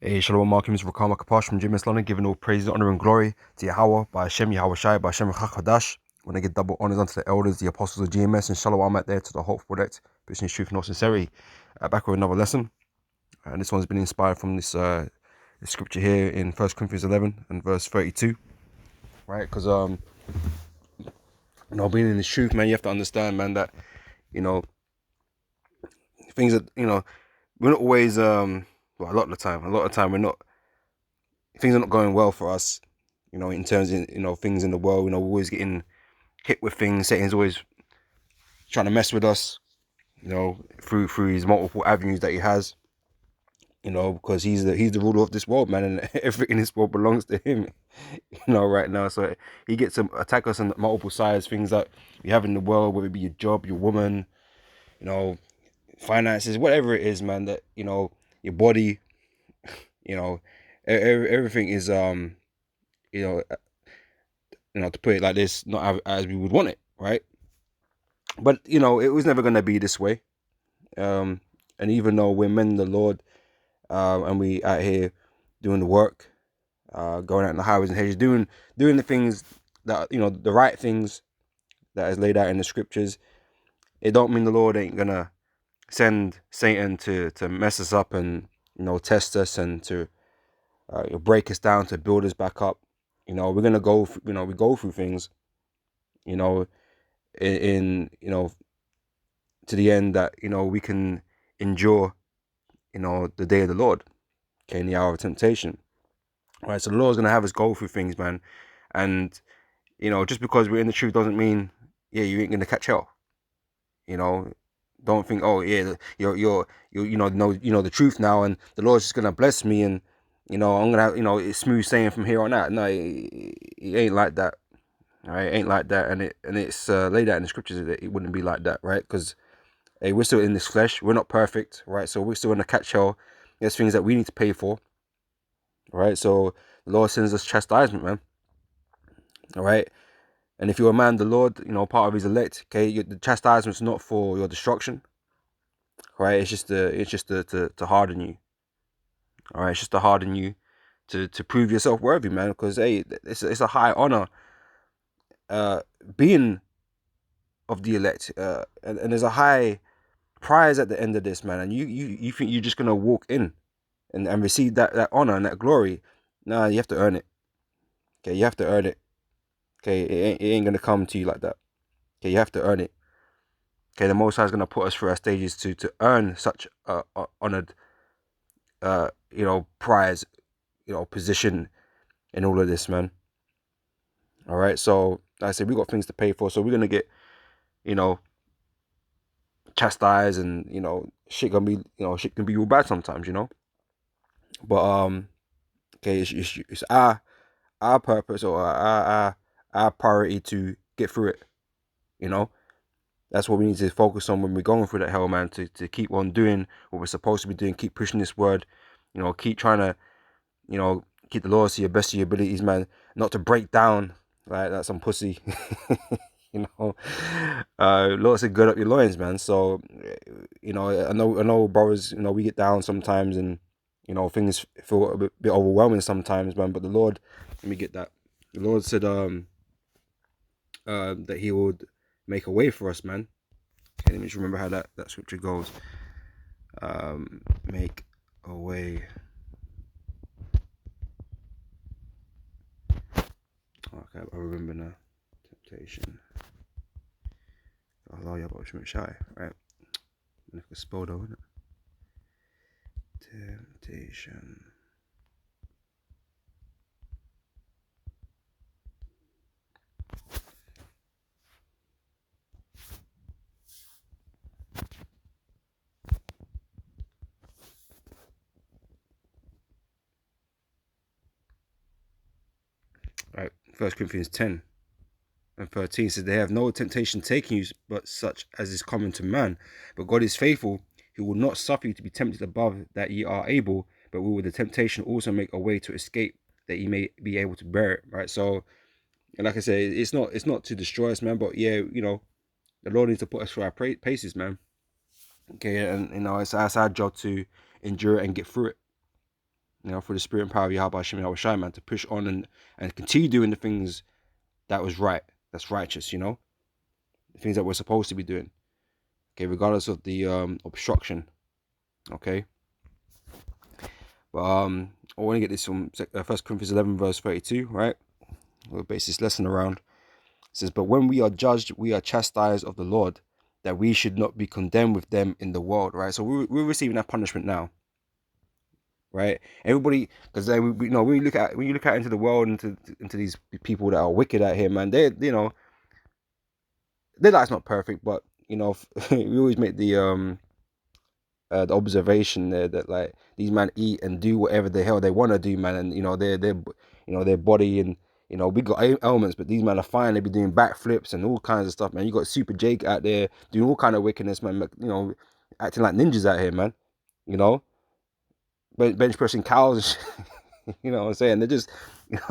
Hey, Shalom, Markim, Rakama Kapash from Jim London, giving all praise, honor, and glory to Yahweh, by Hashem, Yahweh Shai, by Hashem Chachadash. When I give double honors unto the elders, the apostles of GMS, and Shalom out there to the Hope Project, preaching truth and all sincerity. Back with another lesson, and this one's been inspired from this scripture here in 1 Corinthians 11 and verse 32, right? Because being in the truth, man, you have to understand, man, that things that we're not always a lot of the time we're not, things are not going well for us, in terms of, things in the world. We're always getting hit with things. Satan's always trying to mess with us, through his multiple avenues that he has, because he's the ruler of this world, man, and everything in this world belongs to him, right now. So he gets to attack us on multiple sides, things that we have in the world, whether it be your job, your woman, finances, whatever it is, man, that, your body, everything is, to put it like this, not as we would want it, right? But, it was never going to be this way. And even though we're men of the Lord, and we out here doing the work, going out in the highways and hedges, doing the things that, the right things that is laid out in the scriptures, it don't mean the Lord ain't going to send Satan to mess us up and, test us and to break us down, to build us back up. We're going to go, we go through things, in to the end that, we can endure, the day of the Lord, okay, in the hour of temptation. All right, so the Lord's going to have us go through things, man. And, just because we're in the truth doesn't mean, you ain't going to catch hell. Don't think, oh, yeah, you're the truth now, and the Lord's just going to bless me, and, I'm going to have, it's smooth sailing from here on out. No, it ain't like that. All right, it ain't like that. And it's laid out in the scriptures that it wouldn't be like that, right? Because, hey, we're still in this flesh. We're not perfect, right? So we're still going to catch hell. There's things that we need to pay for, right? So the Lord sends us chastisement, man. All right. And if you're a man, the Lord, part of his elect, okay, the chastisement's not for your destruction, right? It's just to harden you. All right, it's just to harden you, to prove yourself worthy, man. Because, hey, it's a high honor, being of the elect, and there's a high prize at the end of this, man. And you think you're just gonna walk in and receive that honor and that glory? Nah, you have to earn it. Okay, you have to earn it. Okay, it ain't gonna come to you like that. Okay, you have to earn it. Okay, the Most High is gonna put us through our stages to earn such a honored, prize, position in all of this, man. All right, so like I said, we got things to pay for, so we're gonna get, chastised, and shit can be real bad sometimes, But okay, it's our purpose, or our priority to get through it. That's what we need to focus on when we're going through that hell, man. To keep on doing what we're supposed to be doing, keep pushing this word, keep trying to, keep the laws to your best of your abilities, man. Not to break down like that some pussy. Lord said, gird up your loins, man. So, I know, brothers, we get down sometimes, and things feel a bit overwhelming sometimes, man. But the Lord, let me get that. The Lord said, that He would make a way for us, man. Okay, let me just remember how that scripture goes. Make a way. Okay, I remember now. Temptation. Allah, yeah, but I'm shy, right? And if I spell though, isn't it? Temptation. Right, 1 Corinthians 10 and 13 says, they have no temptation taking you but such as is common to man. But God is faithful, who will not suffer you to be tempted above that ye are able, but will with the temptation also make a way to escape, that ye may be able to bear it. Right. So, and like I say, it's not to destroy us, man. But yeah, the Lord needs to put us through our paces, man. Okay, and it's our job to endure it and get through it. through the spirit and power of Yahweh Hashem Yahweh Shai, man, to push on and continue doing the things that was right, that's righteous, the things that we're supposed to be doing, okay, regardless of the obstruction, okay. But I want to get this from 1 Corinthians 11 verse 32, right? We'll base this lesson around. It says, but when we are judged, we are chastised of the Lord, that we should not be condemned with them in the world, right? So we're receiving that punishment now, right? Everybody, because when you look at into the world, into these people that are wicked out here, man, their life's not perfect, but we always make the observation there that like these men eat and do whatever the hell they want to do, man, and their body, and we got ailments, but these men are fine. They be doing backflips and all kinds of stuff, man. You got Super Jake out there doing all kind of wickedness, man. Acting like ninjas out here, man. Bench pressing cows and shit. You know what I'm saying? They're just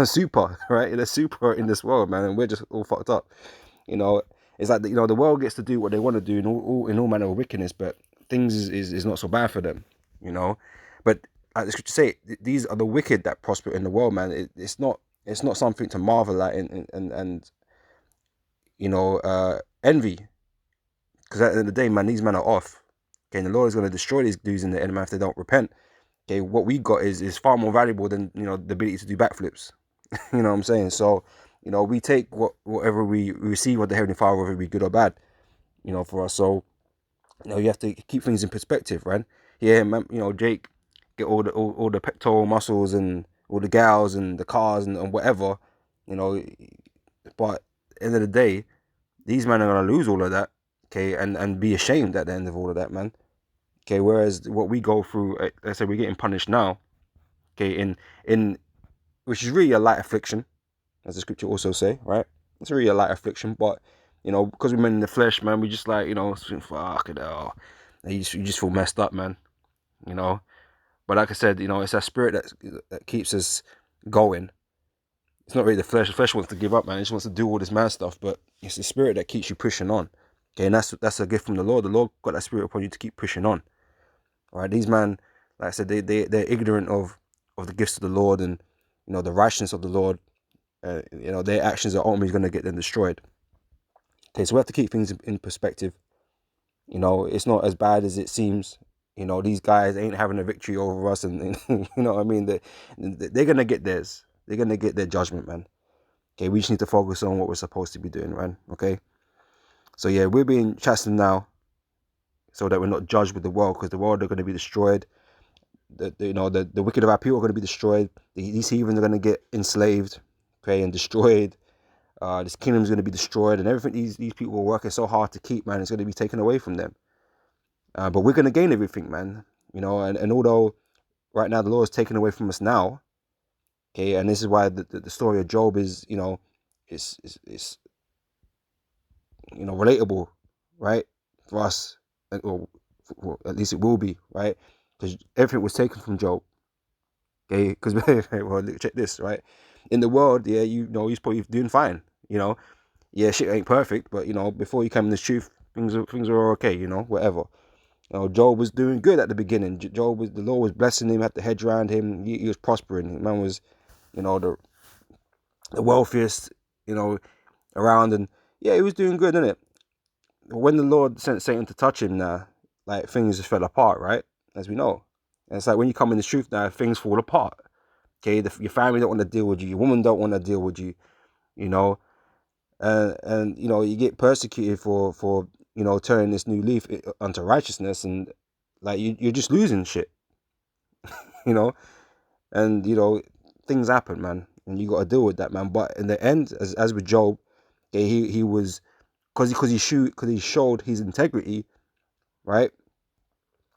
super, right? They're super in this world, man, and we're just all fucked up. It's like the world gets to do what they want to do in all manner of wickedness, but things is not so bad for them, But like the scripture say, these are the wicked that prosper in the world, man. It's not something to marvel at and envy, because at the end of the day, man, these men are off. Okay, and the Lord is going to destroy these dudes in the end, man, if they don't repent. Okay, what we got is far more valuable than the ability to do backflips. You know what I'm saying? So we take whatever we receive what the Heavenly Father, whether it be good or bad, for us. So you have to keep things in perspective, right? Yeah, man, Jake get all the pectoral muscles and all the gals and the cars and whatever, but at the end of the day, these men are gonna lose all of that, okay, and be ashamed at the end of all of that, man. Okay, whereas what we go through, let's say we're getting punished now, okay, in which is really a light affliction, as the scripture also say, right? It's really a light affliction, but because we're men in the flesh, man, we just like fuck it all. You just feel messed up, man. But like I said, it's that spirit that keeps us going. It's not really the flesh. The flesh wants to give up, man. It just wants to do all this man stuff, but it's the spirit that keeps you pushing on. Okay, and that's a gift from the Lord. The Lord got that spirit upon you to keep pushing on. All right, these man, like I said, they're ignorant of the gifts of the Lord and the righteousness of the Lord. Their actions are ultimately going to get them destroyed. Okay, so we have to keep things in perspective. It's not as bad as it seems. These guys ain't having a victory over us, and you know what I mean. They're gonna get theirs. They're gonna get their judgment, man. Okay, we just need to focus on what we're supposed to be doing, man. Okay. So yeah, we're being chastened now, so that we're not judged with the world, because the world are going to be destroyed. The wicked of our people are going to be destroyed. These heathens are going to get enslaved, okay, and destroyed. This kingdom is going to be destroyed, and everything these people are working so hard to keep, man, is going to be taken away from them. But we're going to gain everything, man. And although right now the Lord is taken away from us now, okay, and this is why the story of Job is, it's relatable, right, for us, or at least it will be, right, because everything was taken from Job. Okay, because well, check this, right, in the world, yeah, he's probably doing fine, yeah, shit ain't perfect, but before you come in the truth, things are okay, whatever. Job was doing good at the beginning. The Lord was blessing him, had the hedge around him. He was prospering. The man was, the wealthiest, around, and yeah, he was doing good, didn't it? But when the Lord sent Satan to touch him, now, like things just fell apart, right? As we know, and it's like when you come in the truth, now things fall apart. Okay, your family don't want to deal with you. Your woman don't want to deal with you. And you get persecuted for turning this new leaf unto righteousness, and like you're just losing shit. And things happen, man, and you got to deal with that, man. But in the end, as with Job, okay, he was, because he showed his integrity, right,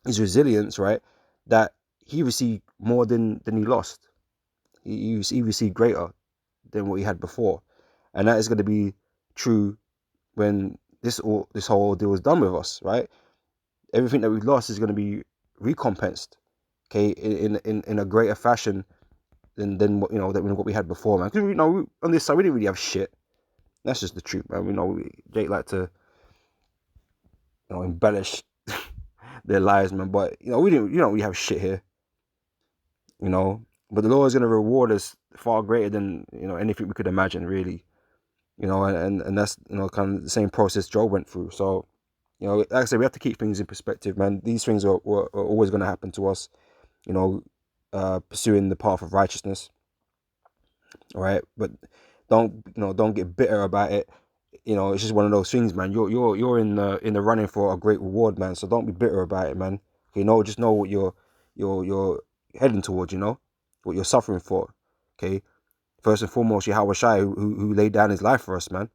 his resilience, right, that he received more than he lost. He received greater than what he had before, and that is going to be true when this whole deal is done with us, right? Everything that we've lost is going to be recompensed, okay, in a greater fashion than what we had before, man. Because on this side we didn't really have shit. That's just the truth, man. Jake like to embellish their lives, man. But we didn't. We have shit here. you know. But the Lord is going to reward us far greater than, you know, anything we could imagine, really, you know. And that's, you know, kind of the same process Job went through. So, you know, like I said, we have to keep things in perspective, man. These things are always going to happen to us, you know, pursuing the path of righteousness, all right. But don't get bitter about it. You know, it's just one of those things, man. You're in the running for a great reward, man. So don't be bitter about it, man. You know, just know what you're heading towards. You know, what you're suffering for. Okay, first and foremost, Yahweh Shai, who laid down his life for us, man.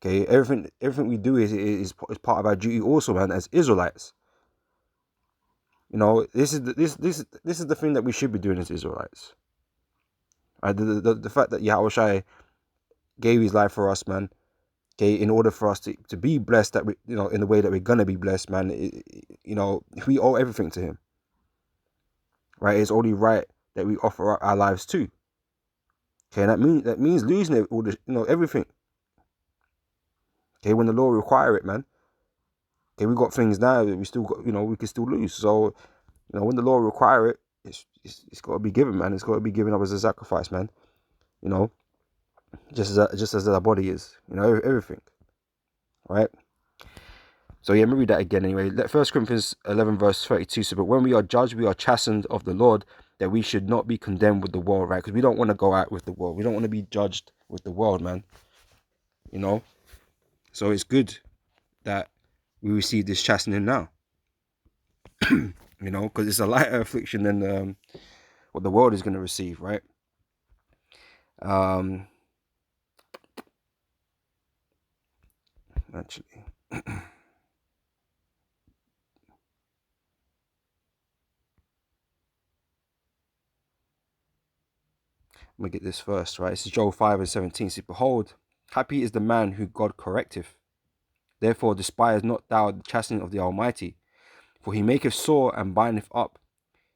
Okay, everything we do is part of our duty, also, man, as Israelites. You know, this is the thing that we should be doing as Israelites. Right? The fact that Yahweh Shai gave his life for us, man. Okay, in order for us to be blessed, that we, you know, in the way that we're gonna be blessed, man. You know, we owe everything to him, right? It's only right that we offer our lives too. Okay, and that means losing it, all the, you know, everything. Okay, when the law require it, man. Okay, we got things now that we still got, you know, we can still lose. So, you know, when the law require it, it's got to be given, man. It's got to be given up as a sacrifice, man. You know, just as our body is, you know, everything, right? So yeah, let me read that again anyway. Let 1 Corinthians 11 verse 32 say, but when we are judged, we are chastened of the Lord, that we should not be condemned with the world, right? Because we don't want to go out with the world. We don't want to be judged with the world, man. You know? So it's good that we receive this chastening now. You know, because it's a lighter affliction than what the world is going to receive, right? Actually, let me get this first, right? This is Joel 5 and 17. See, behold, happy is the man who God correcteth. Therefore despise not thou the chastening of the Almighty, for he maketh sore and bindeth up.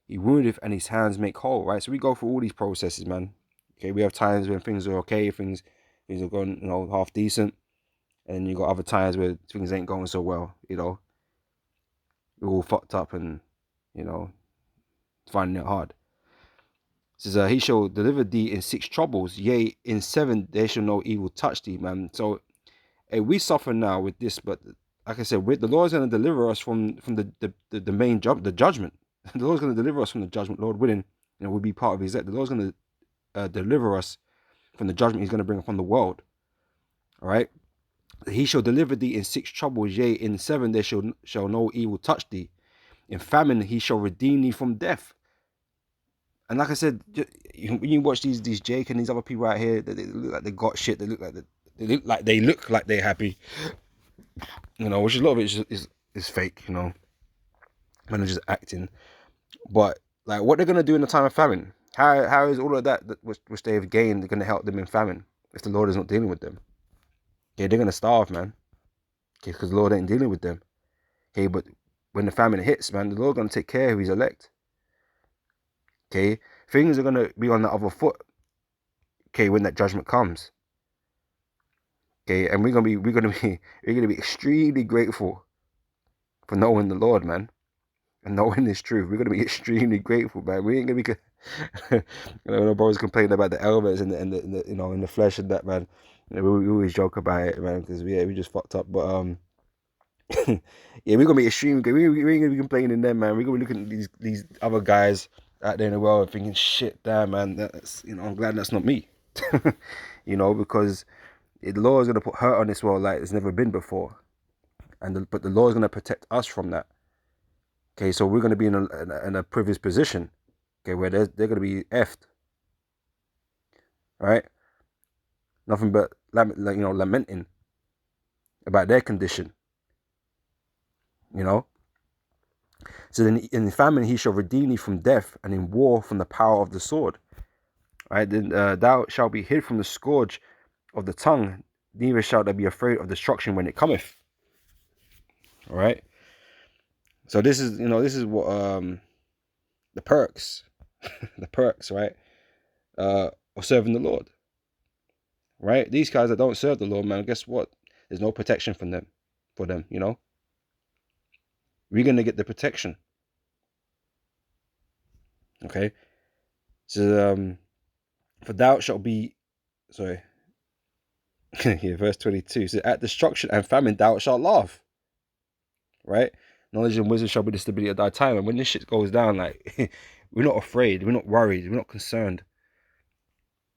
He woundeth and his hands make whole, right? So we go through all these processes, man. Okay, we have times when things are okay, things are going, you know, half decent, and you got other times where things ain't going so well, you know. We're all fucked up and, you know, finding it hard. It says, he shall deliver thee in 6 troubles, yea, in 7 there shall no evil touch thee, man. So, hey, we suffer now with this, but like I said, the Lord's going to deliver us from the main job, the judgment. The Lord's going to deliver us from the judgment, Lord willing. You know, we'll be part of his elect. The Lord's going to deliver us from the judgment he's going to bring upon the world. All right. He shall deliver thee in 6 troubles, yea, in 7 there shall no evil touch thee. In famine he shall redeem thee from death. And like I said, when you watch these Jake and these other people out here, they look like they got shit. They look like they're happy. You know, which a lot of it is fake. You know, and they're just acting. But like, what they're gonna do in the time of famine? How is all of that which they have gained going to help them in famine if the Lord is not dealing with them? Okay, they're gonna starve, man. Okay, because the Lord ain't dealing with them. Okay, but when the famine hits, man, the Lord gonna take care of his elect. Okay, things are gonna be on the other foot. Okay, when that judgment comes. Okay, and we're gonna be extremely grateful for knowing the Lord, man, and knowing this truth. We're gonna be extremely grateful, man. We ain't gonna be. You know, the brothers complaining about the elements and the you know, in the flesh and that, man. You know, we always joke about it, man, because we just fucked up. But yeah, we're gonna be extremely good. We ain't gonna be complaining then, man. We're gonna be looking at these other guys out there in the world and thinking, shit, damn, man. That's, you know, I'm glad that's not me. You know, because the Lord is gonna put hurt on this world like it's never been before, but the Lord is gonna protect us from that. Okay, so we're gonna be in a privileged position. Okay, where they're gonna be effed, right? Nothing but lamenting about their condition. You know. So then in famine he shall redeem thee from death, and in war from the power of the sword. Right? Then thou shalt be hid from the scourge of the tongue, neither shalt thou be afraid of destruction when it cometh. All right. So this is what the perks, the perks, right? Of serving the Lord. Right? These guys that don't serve the Lord, man, guess what? There's no protection for them, you know? We're gonna get the protection. Okay? So for thou shalt be, sorry, yeah, verse 22. So at destruction and famine thou shalt laugh, right? Knowledge and wisdom shall be the stability of thy time. And when this shit goes down, like we're not afraid, we're not worried, we're not concerned.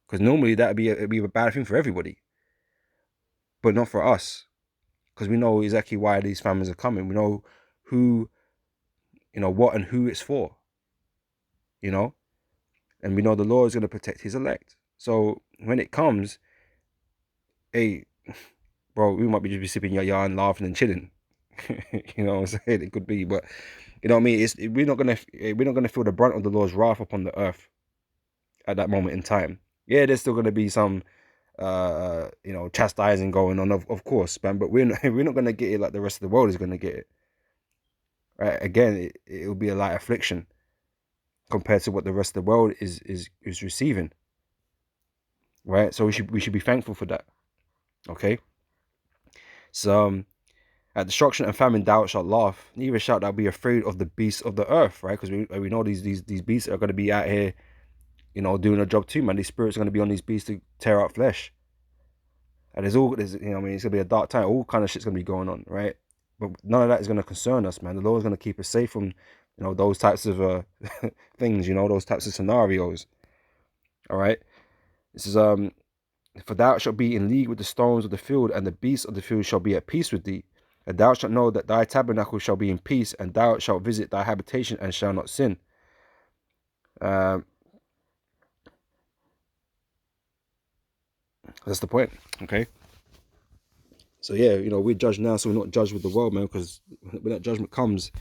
Because normally it'd be a bad thing for everybody, but not for us. Because we know exactly why these famines are coming. We know who, what and who it's for, you know? And we know the Lord is going to protect his elect. So when it comes, hey, bro, we might be just be sipping yah and laughing and chilling. You know what I'm saying? It could be, but you know what I mean. We're not gonna feel the brunt of the Lord's wrath upon the earth at that moment in time. Yeah, there's still gonna be some, chastising going on, of course, man. But we're not gonna get it like the rest of the world is gonna get it. Right? Again, it will be a light affliction compared to what the rest of the world is receiving. Right? So we should be thankful for that. Okay. So at destruction and famine thou shalt laugh, neither shalt thou be afraid of the beasts of the earth, right? Because we know these beasts are going to be out here, doing a job too, man. These spirits are going to be on these beasts to tear out flesh. And there's it's going to be a dark time. All kind of shit's going to be going on, right? But none of that is going to concern us, man. The Lord's going to keep us safe from, those types of things, those types of scenarios. All right. This is For thou shalt be in league with the stones of the field, and the beasts of the field shall be at peace with thee. And thou shalt know that thy tabernacle shall be in peace, and thou shalt visit thy habitation and shall not sin. That's the point, okay? So yeah, we're judged now, so we're not judged with the world, man, because when that judgment comes,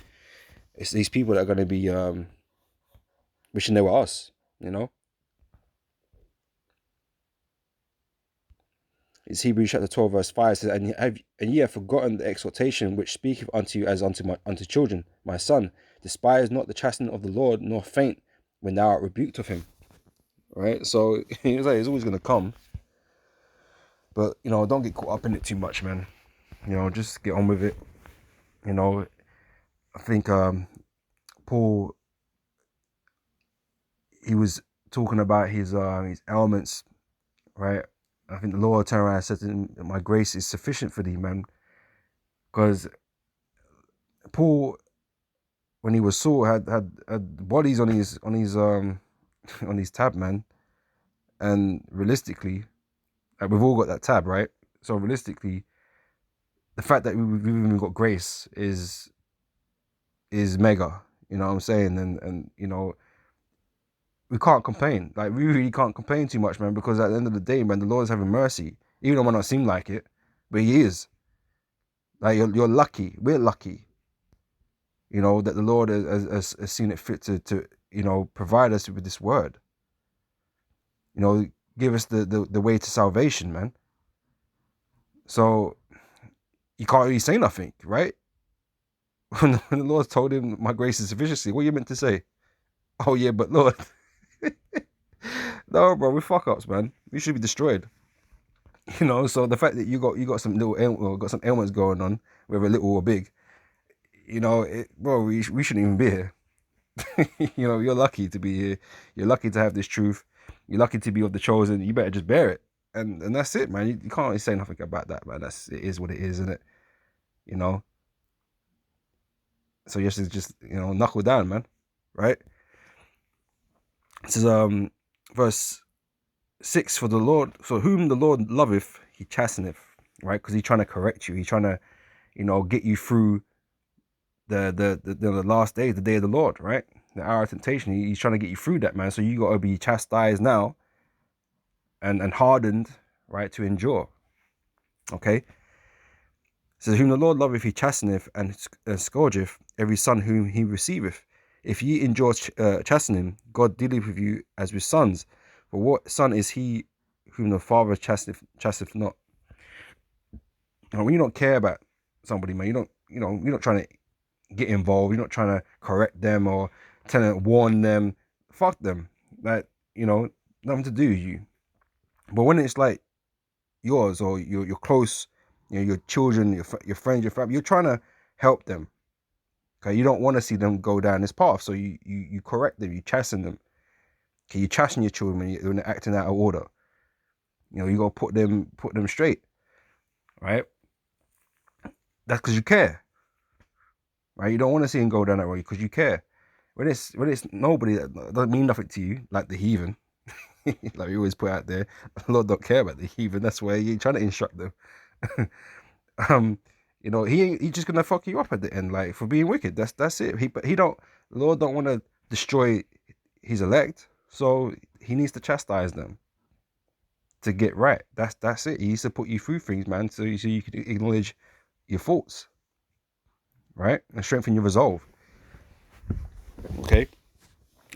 it's these people that are going to be wishing they were us, It's Hebrews chapter 12, verse 5 says, and ye have forgotten the exhortation which speaketh unto you as unto children. My son, despise not the chastening of the Lord, nor faint when thou art rebuked of him. Right? So he's like, it's always gonna come. But don't get caught up in it too much, man. Just get on with it. I think Paul, he was talking about his ailments, right? I think the Lord turned around and said to him, my grace is sufficient for thee, man. Because Paul, when he was Saul, had bodies on his on his tab, man. And realistically, we've all got that tab, right? So realistically, the fact that we've even got grace is mega. You know what I'm saying? And we can't complain. Like, we really can't complain too much, man, because at the end of the day, man, the Lord is having mercy. Even though it might not seem like it, but he is. Like, you're lucky. We're lucky. That the Lord has seen it fit to provide us with this word. Give us the way to salvation, man. So you can't really say nothing, right? When the Lord told him, my grace is sufficiency, what are you meant to say? Oh yeah, but Lord. No, bro, we're fuck ups, man. We should be destroyed. So the fact that you got some some ailments going on, whether little or big, bro, we shouldn't even be here. You're lucky to be here. You're lucky to have this truth. You're lucky to be of the chosen. You better just bear it, and that's it, man. You can't really say nothing about that, man. It is what it is, isn't it? So you have to just knuckle down, man. Right? This is verse 6. For whom the Lord loveth, he chasteneth. Right? Because he's trying to correct you. He's trying to get you through the last day, the day of the Lord, right? The hour of temptation. He's trying to get you through that, man. So you got to be chastised now and hardened, right, to endure. Okay? So whom the Lord loveth, he chasteneth and scourgeth every son whom he receiveth. If ye endure chastening, God dealeth with you as with sons. For what son is he whom the Father chasteneth not? When you don't care about somebody, man, you're not trying to get involved. You're not trying to correct them or trying to warn them. Fuck them. Like, nothing to do with you. But when it's like yours or your close, your children, your friends, your family, you're trying to help them. Okay, you don't want to see them go down this path, so you correct them, you chasten them. Okay, you chasten your children when they're acting out of order. You know, you gotta put them straight, right? That's because you care, right? You don't want to see them go down that road because you care. When it's nobody that doesn't mean nothing to you, like the heathen, like we always put out there, the Lord don't care about the heathen. That's where you're trying to instruct them. um, you know, he just gonna fuck you up at the end, like for being wicked. That's it. But he don't. The Lord don't want to destroy his elect, so he needs to chastise them to get right. That's it. He needs to put you through things, man, so you can acknowledge your faults, right, and strengthen your resolve. Okay,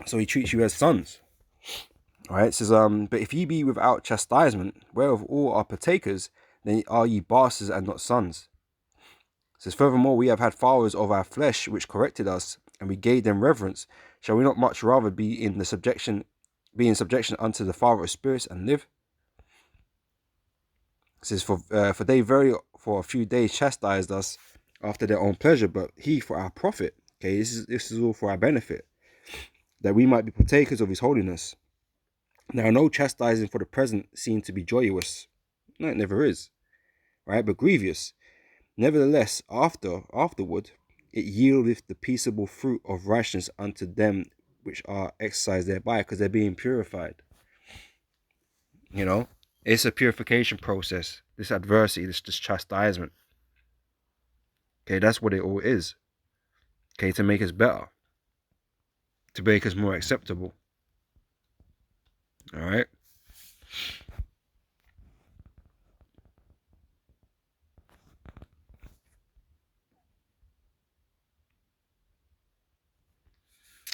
so he treats you as sons. All right, it says, but if ye be without chastisement, whereof all are partakers, then are ye bastards and not sons. It says, furthermore, we have had fathers of our flesh which corrected us, and we gave them reverence. Shall we not much rather be in subjection unto the Father of spirits and live? It says, for they very for a few days chastised us after their own pleasure, but he for our profit. Okay, this is all for our benefit, that we might be partakers of his holiness. Now, no chastising for the present seemed to be joyous. No, it never is, right? But grievous. Nevertheless, afterward, it yieldeth the peaceable fruit of righteousness unto them which are exercised thereby, because they're being purified. You know, it's a purification process. This adversity, this chastisement. Okay, that's what it all is. Okay, to make us better, to make us more acceptable. All right.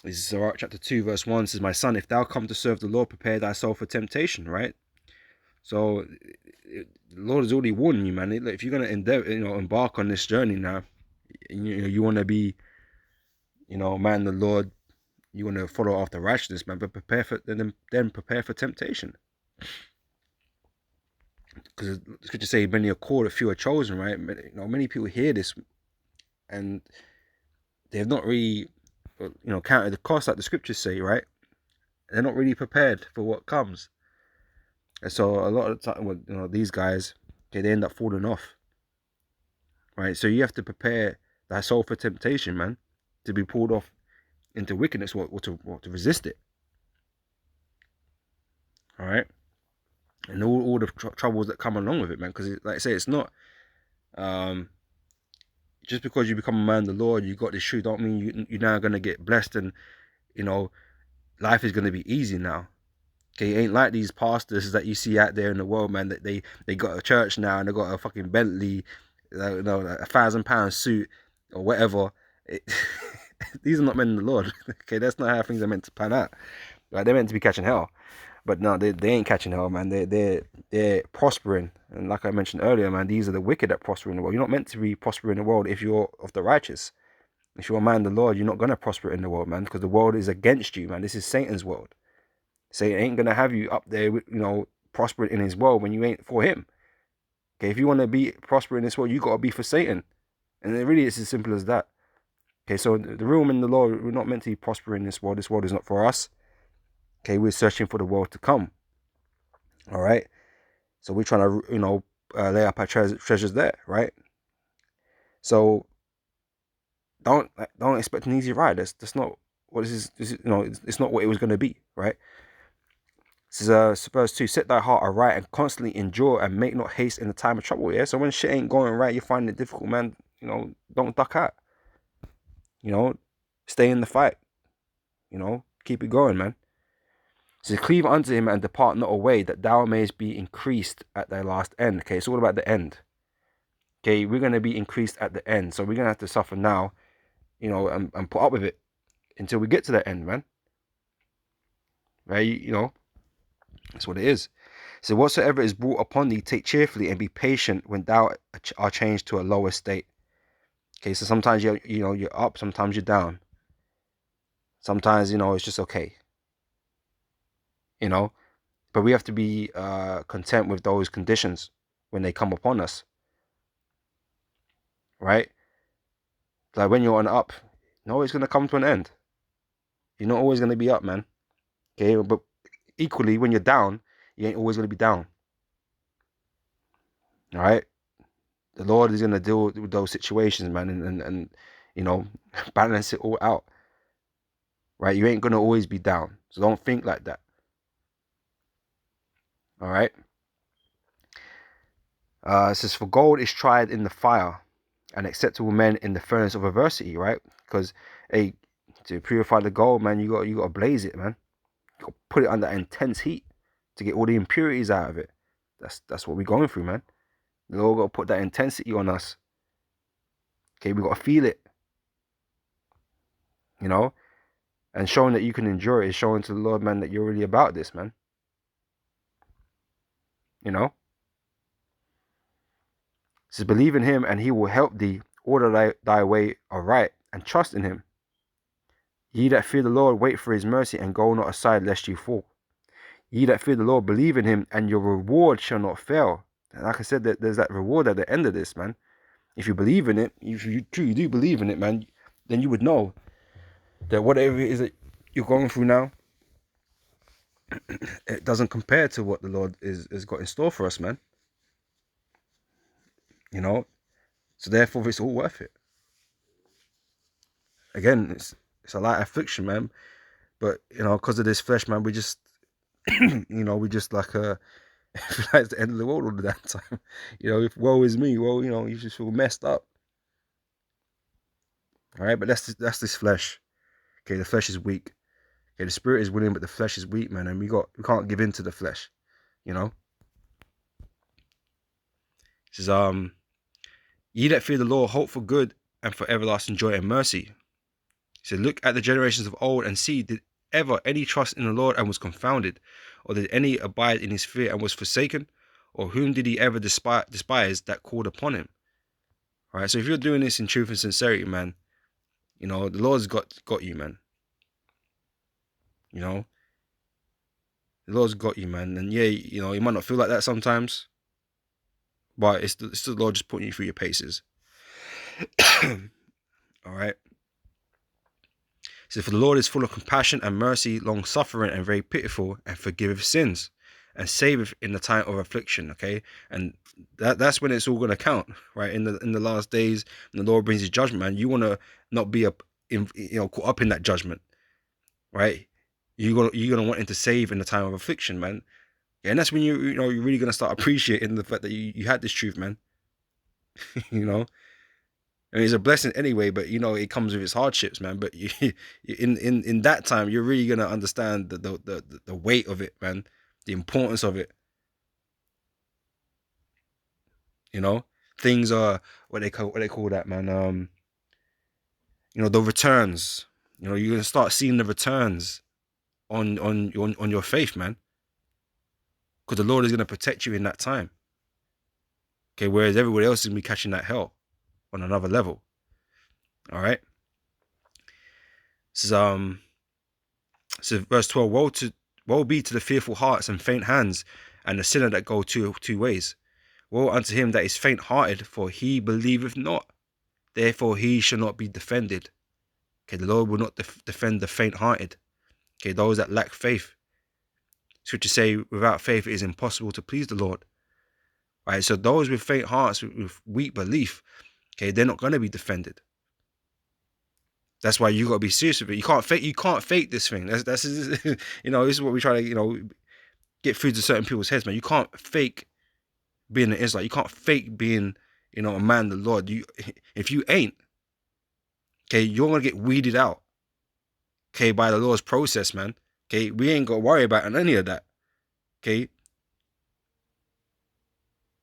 This is Sirach chapter 2, verse 1 says, my son, if thou come to serve the Lord, prepare thyself for temptation, right? So the Lord has already warned you, man. If you're gonna embark on this journey now, you want to be, man, the Lord, you want to follow after righteousness, man. But then prepare for temptation, because the scripture say, many are called, a few are chosen, right? Many people hear this and they have not really, counted the cost, like the scriptures say, right? They're not really prepared for what comes. And so a lot of the time, these guys, okay, they end up falling off, right? So you have to prepare thy soul for temptation, man, to be pulled off into wickedness, or to resist it. All right, and all the troubles that come along with it, man. Because like I say, it's not just because you become a man of the Lord, you got this shoe, don't mean you're now gonna get blessed and life is gonna be easy now. Okay, it ain't like these pastors that you see out there in the world, man. That they got a church now and they got a fucking Bentley, like £1,000 suit or whatever. These are not men of the Lord. Okay, that's not how things are meant to pan out. Like, they're meant to be catching hell, but no, they ain't catching hell, man. They're prospering, and like I mentioned earlier, man, these are the wicked that prosper in the world. You're not meant to be prospering in the world if you're of the righteous. If you're a man of the Lord, you're not gonna prosper in the world, man, because the world is against you, man. This is Satan's world. Satan ain't gonna have you up there, prospering in his world when you ain't for him. Okay, if you want to be prospering in this world, you gotta be for Satan, and it really is as simple as that. Okay, so the real men in the Lord, we're not meant to be prospering in this world. This world is not for us. Okay, we're searching for the world to come. All right, so we're trying to lay up our treasures there, right? So don't expect an easy ride. That's not what this is. It's not what it was going to be, right? This is verse 2. Set thy heart aright and constantly endure, and make not haste in the time of trouble. Yeah. So when shit ain't going right, you find it difficult, man. Don't duck out. Stay in the fight. Keep it going, man. So cleave unto him and depart not away, that thou mayest be increased at thy last end. Okay, it's all about the end. Okay, we're going to be increased at the end. So we're going to have to suffer now, and put up with it until we get to the end, man. Right? That's what it is. So whatsoever is brought upon thee, take cheerfully and be patient when thou art changed to a lower state. Okay, so sometimes you're up, sometimes you're down. Sometimes, it's just okay. But we have to be content with those conditions when they come upon us. Right? Like when you're on up, it's going to come to an end. You're not always going to be up, man. Okay, but equally, when you're down, you ain't always gonna be down. All right, the Lord is gonna deal with those situations, man, and you know, balance it all out. Right, you ain't gonna always be down, so don't think like that. All right. It says, for gold is tried in the fire, and acceptable men in the furnace of adversity. Right, because hey, to purify the gold, man, you got to blaze it, man. You got to put it under intense heat to get all the impurities out of it. That's what we're going through, man. The Lord got to put that intensity on us. Okay, we got to feel it, you know, and showing that you can endure it is showing to the Lord, man, that you're really about this, man. You know, it says, believe in Him, and He will help thee. Order thy way aright, and trust in Him. Ye that fear the Lord, wait for His mercy, and go not aside lest you fall. Ye that fear the Lord, believe in Him, and your reward shall not fail. And like I said, there's that reward at the end of this, man. If you believe in it, if you truly do believe in it, man, then you would know that whatever it is that you're going through now, it doesn't compare to what the Lord has got in store for us, man. You know, so therefore it's all worth it. Again, it's a light affliction, man. But you know, because of this flesh, man, we just we just like feel like it's the end of the world all the time. You know, if woe is me, well, you know, you just feel messed up. All right, but that's this flesh. Okay, the flesh is weak. Okay, the spirit is willing, but the flesh is weak, man, and we can't give in to the flesh. You know. It says, ye that fear the Lord, hope for good and for everlasting joy and mercy. He said, look at the generations of old and see, did ever any trust in the Lord and was confounded? Or did any abide in his fear and was forsaken? Or whom did he ever despise that called upon him? All right, so if you're doing this in truth and sincerity, man, you know, the Lord's got you, man. You know, the Lord's got you, man. And yeah, you know, you might not feel like that sometimes, but it's the Lord just putting you through your paces. All right. So for the Lord is full of compassion and mercy, long suffering and very pitiful, and forgiveth sins, and saveth in the time of affliction. Okay, and that's when it's all going to count, right? In the last days, when the Lord brings His judgment, man, you want to not be caught up in that judgment, right? You're gonna want Him to save in the time of affliction, man. Yeah, and that's when you're really gonna start appreciating the fact that you had this truth, man. you know. I mean, it's a blessing anyway, but you know it comes with its hardships, man. But in that time, you're really gonna understand the weight of it, man, the importance of it. You know, things are what they call that, man. You know, the returns. You know, you're gonna start seeing the returns on your faith, man, because the Lord is gonna protect you in that time. Okay, whereas everybody else is gonna be catching that hell on another level. All right. This is So verse 12, woe be to the fearful hearts and faint hands, and the sinner that go two ways. Woe unto him that is faint hearted, for he believeth not. Therefore he shall not be defended. Okay, the Lord will not defend the faint hearted. Okay, those that lack faith. Scripture say, without faith it is impossible to please the Lord. Right, so those with faint hearts, with weak belief, okay, they're not going to be defended. That's why you got to be serious with it. You can't fake this thing. That's you know, this is what we try to, get through to certain people's heads, man. You can't fake being an Israelite. You can't fake being, a man of the Lord. If you ain't, okay, you're gonna get weeded out, okay, by the Lord's process, man. Okay, we ain't got to worry about any of that. Okay,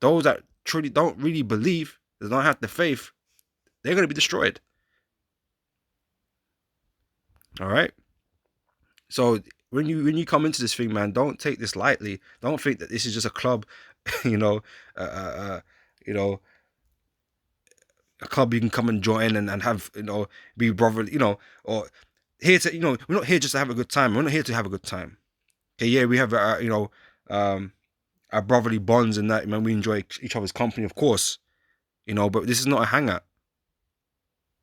those that truly don't really believe, that don't have the faith, they're gonna be destroyed. All right. So when you come into this thing, man, don't take this lightly. Don't think that this is just a club, you know, you know, a club you can come and join and have, be brotherly, or here to, we're not here just to have a good time. We're not here to have a good time. Okay, yeah, we have our brotherly bonds and that, man. We enjoy each other's company, of course, but this is not a hangout.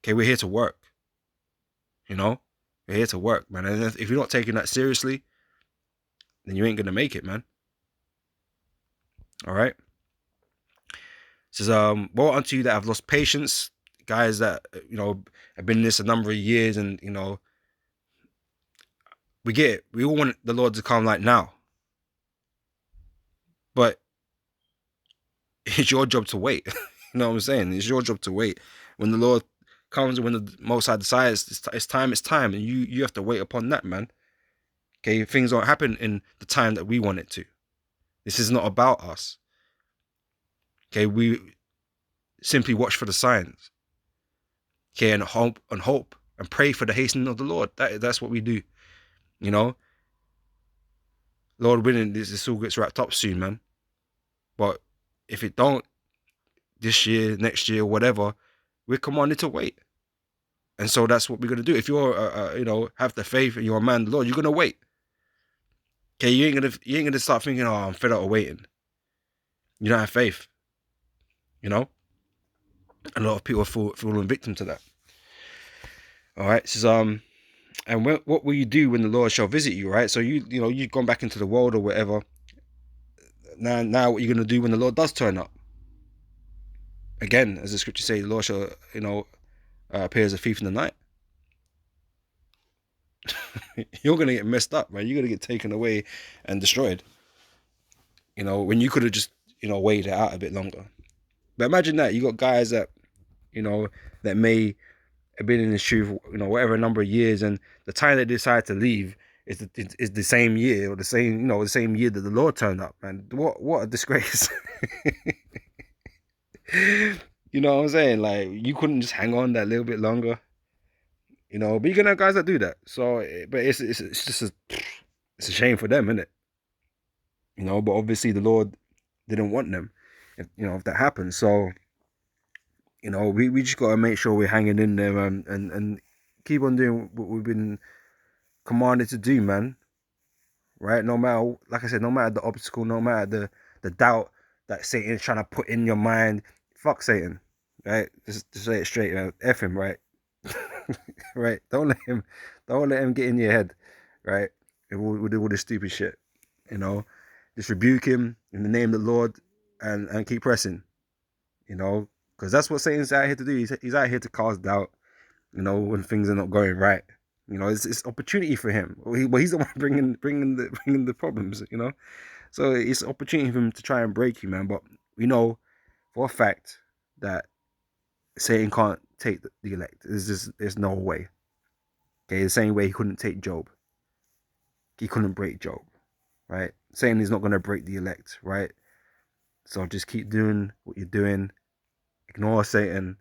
Okay, we're here to work. We're here to work, man. And if you're not taking that seriously, then you ain't gonna make it, man. All right. It says, woe unto you that have lost patience, guys that have been in this a number of years, and we get it. We all want the Lord to come like now, but it's your job to wait. You know what I'm saying? It's your job to wait. When the Lord comes, when the Most High decides it's time, and you have to wait upon that, man. Okay, things don't happen in the time that we want it to. This is not about us. Okay, we simply watch for the signs. Okay, and hope and pray for the hastening of the Lord. That's what we do. Lord willing, this all gets wrapped up soon, man. But if it don't, this year, next year, whatever, we're commanded to wait. And so that's what we're gonna do. If you're, have the faith and you're a man, of the Lord, you're gonna wait. Okay, you ain't gonna start thinking, oh, I'm fed up of waiting. You don't have faith. A lot of people falling victim to that. All right, so and what will you do when the Lord shall visit you? Right, so you've gone back into the world or whatever. Now what you're gonna do when the Lord does turn up? Again, as the scriptures say, the Lord shall appear as a thief in the night. You're gonna get messed up, man. You're gonna get taken away and destroyed. When you could have just waited it out a bit longer. But imagine that you got guys that that may have been in this truth, whatever number of years, and the time they decide to leave is the same year, or the same year that the Lord turned up, man. What a disgrace. You know what I'm saying? Like, you couldn't just hang on that little bit longer. But you're gonna have guys that do that. So, but it's just it's a shame for them, isn't it? But obviously the Lord didn't want them, if that happens. So, we just gotta make sure we're hanging in there, and keep on doing what we've been commanded to do, man. Right? No matter, like I said, no matter the obstacle, no matter the doubt that Satan's trying to put in your mind, fuck Satan. Right? Just say it straight, man. F him, right? Right? Don't let him get in your head, right? With all this stupid shit. Just rebuke him in the name of the Lord, and keep pressing. Because that's what Satan's out here to do. He's out here to cause doubt. When things are not going right. It's opportunity for him. He's the one bringing the problems. So it's opportunity for him to try and break you, man. But we know for a fact that Satan can't take the elect. There's no way. Okay, the same way he couldn't take Job. He couldn't break Job, right? Satan is not going to break the elect, right? So just keep doing what you're doing. Ignore Satan.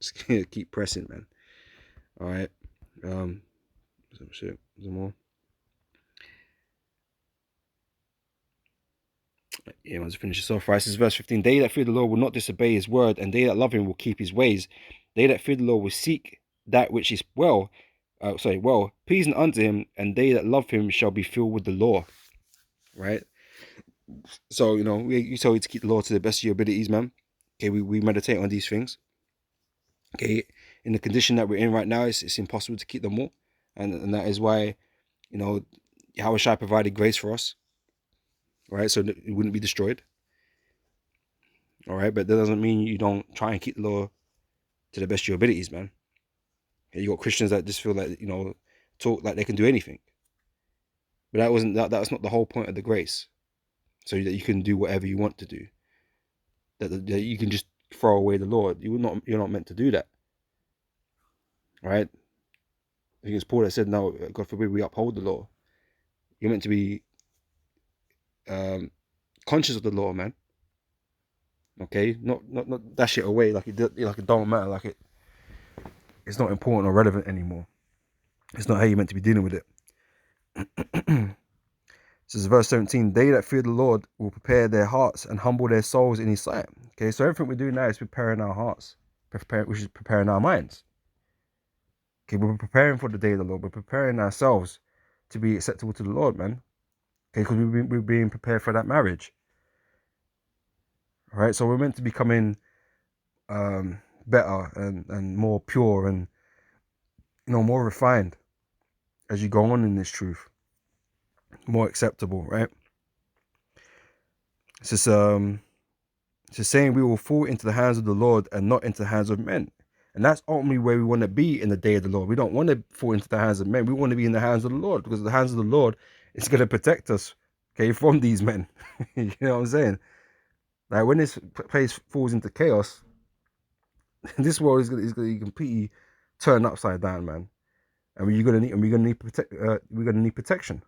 Just keep pressing, man. All right. Some shit. Some more. Yeah, let's finish this off. Right, this is verse 15. They that fear the Lord will not disobey his word, and they that love him will keep his ways. They that fear the Lord will seek that which is well pleasing unto him, and they that love him shall be filled with the law. Right? So, you tell you to keep the law to the best of your abilities, man. Okay, we meditate on these things. Okay, in the condition that we're in right now, it's impossible to keep them all. And that is why, Yahweh Shai provided grace for us. Right, so it wouldn't be destroyed. All right, but that doesn't mean you don't try and keep the law to the best of your abilities, man. You got Christians that just feel like, talk like they can do anything. But that was not the whole point of the grace. So that you can do whatever you want to do. That you can just throw away the law. You're not meant to do that. All right? I think it's Paul that said, no, God forbid we uphold the law. You're meant to be conscious of the law, man. Okay? Not dash it away like it don't matter, like it's not important or relevant anymore. It's not how you're meant to be dealing with it. This is verse 17. They that fear the Lord will prepare their hearts and humble their souls in his sight. Okay, so everything we're doing now is preparing our hearts. Which is preparing our minds. Okay, we're preparing for the day of the Lord. We're preparing ourselves to be acceptable to the Lord, man. Okay, because we're being prepared for that marriage. All right, so we're meant to be becoming better and more pure and more refined as you go on in this truth. more acceptable, right? It's just saying we will fall into the hands of the Lord and not into the hands of men. And that's ultimately where we want to be in the day of the Lord. We don't want to fall into the hands of men. We want to be in the hands of the Lord, because the hands of the Lord is going to protect us, okay, from these men. You know what I'm saying? Like, when this place falls into chaos, this world is going to be completely turned upside down, man. And we're gonna need protection.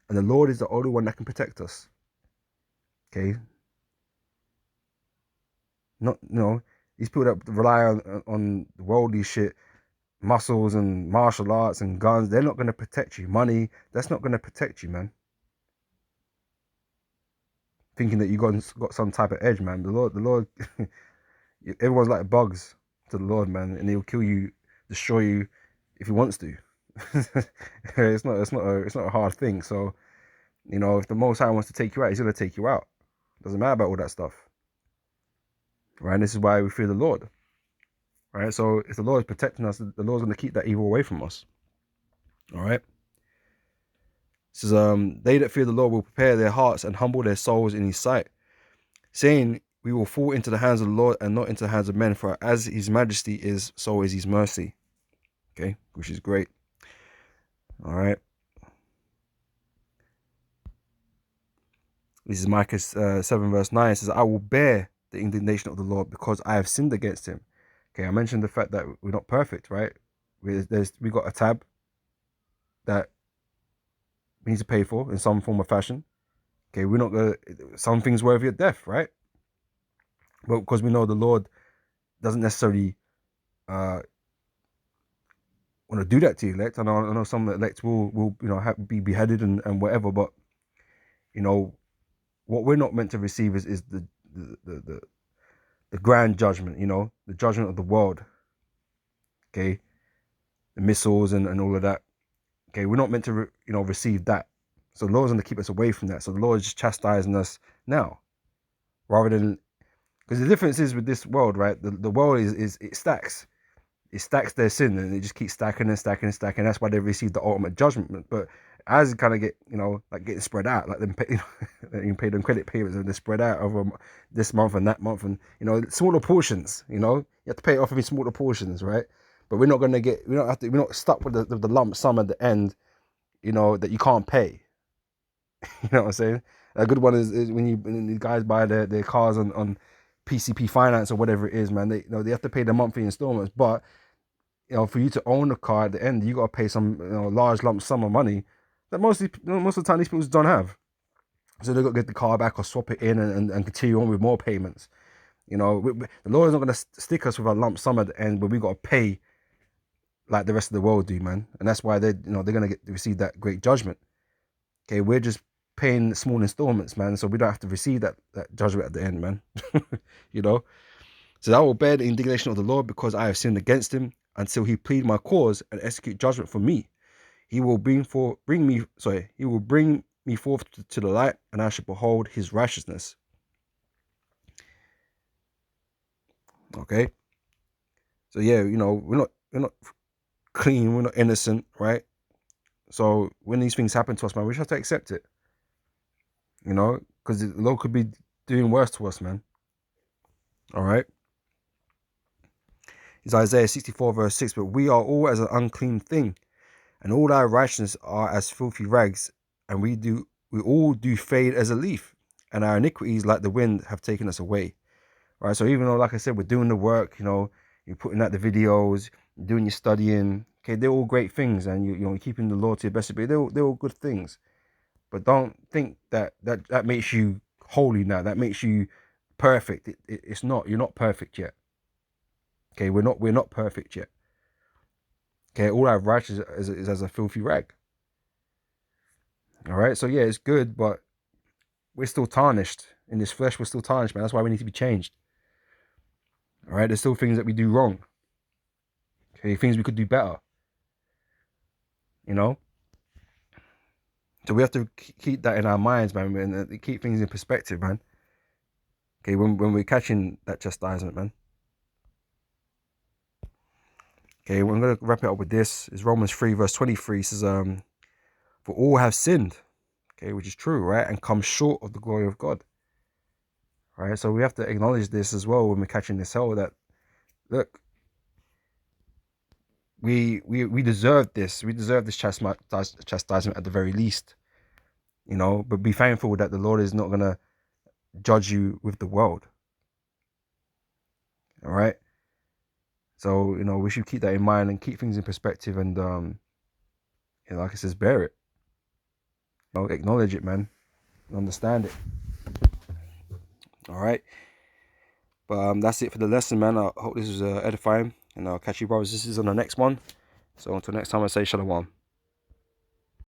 And the Lord is the only one that can protect us. Okay. Not, these people that rely on worldly shit, muscles and martial arts and guns, they're not gonna protect you. Money, that's not gonna protect you, man. Thinking that you got some type of edge, man. The Lord, everyone's like bugs to the Lord, man, and He'll kill you, destroy you, if He wants to. It's not a hard thing. So, if the Most High wants to take you out, He's gonna take you out. Doesn't matter about all that stuff, right? And this is why we fear the Lord, right? So if the Lord is protecting us, the Lord's gonna keep that evil away from us. All right. It says, they that fear the Lord will prepare their hearts and humble their souls in His sight, saying, we will fall into the hands of the Lord and not into the hands of men, for as His majesty is, so is His mercy. Okay, which is great. All right. This is Micah 7 verse 9. It says, I will bear the indignation of the Lord because I have sinned against Him. Okay, I mentioned the fact that we're not perfect, right? We got a tab that we need to pay for in some form of fashion. Okay, we're not gonna, some things worthy of death, right? But because we know the Lord doesn't necessarily want to do that to the elect. I know some elects will be beheaded and whatever, but what we're not meant to receive is the grand judgment, the judgment of the world. Okay, the missiles and all of that. Okay, we're not meant to receive that. So the Lord's going to keep us away from that. So the Lord is just chastising us now, rather than, because the difference is with this world, right? The world is it stacks. It stacks their sin, and it just keeps stacking and stacking and stacking. That's why they receive the ultimate judgment. But as it kind of get, like getting spread out, like them, you can pay them credit payments and they're spread out over this month and that month, and smaller portions. You have to pay it off in smaller portions, right? But we're not gonna get, we're not stuck with the lump sum at the end, that you can't pay. You know what I'm saying? A good one is when these guys buy their cars on PCP finance or whatever it is, man. They have to pay the monthly installments, but for you to own a car at the end, you got to pay some large lump sum of money that most of the time these people don't have. So they got to get the car back or swap it in and continue on with more payments. The Lord is not going to stick us with a lump sum at the end, but we got to pay like the rest of the world do, man. And that's why they're going to receive that great judgment. Okay, we're just paying small installments, man, so we don't have to receive that judgment at the end, man. So I will bear the indignation of the Lord because I have sinned against Him, until He plead my cause and execute judgment for me. He will bring me forth to the light, and I shall behold His righteousness. Okay. So yeah, we're not clean, we're not innocent, right? So when these things happen to us, man, we just have to accept it. Because the Lord could be doing worse to us, man. All right. It's Isaiah 64 verse 6. But we are all as an unclean thing, and all our righteousness are as filthy rags, and we all do fade as a leaf, and our iniquities like the wind have taken us away. Right. So even though, like I said, we're doing the work, you're putting out the videos, you're doing your studying. Okay, they're all great things, and you're keeping the law to your best ability. They're all good things. But don't think that makes you holy now. That makes you perfect. It's not. You're not perfect yet. Okay, we're not perfect yet. Okay, all our righteousness is as a filthy rag. All right, so yeah, it's good, but we're still tarnished in this flesh. We're still tarnished, man. That's why we need to be changed. All right, there's still things that we do wrong. Okay, things we could do better. So we have to keep that in our minds, man, and keep things in perspective, man. Okay, when we're catching that chastisement, man. Okay, we're going to wrap it up with this. It's Romans 3 verse 23. It says, For all have sinned, okay, which is true, right? And come short of the glory of God, right? So we have to acknowledge this as well when we're catching this hell, that, look, we deserve this. We deserve this chastisement at the very least, you know. But be thankful that the Lord is not going to judge you with the world, all right? So, you know, we should keep that in mind and keep things in perspective, and you know, like it says, bear it. You know, acknowledge it, man. Understand it. All right. But that's it for the lesson, man. I hope this was edifying, and I'll catch you brothers and sisters on the next one. So until next time, I say shalom.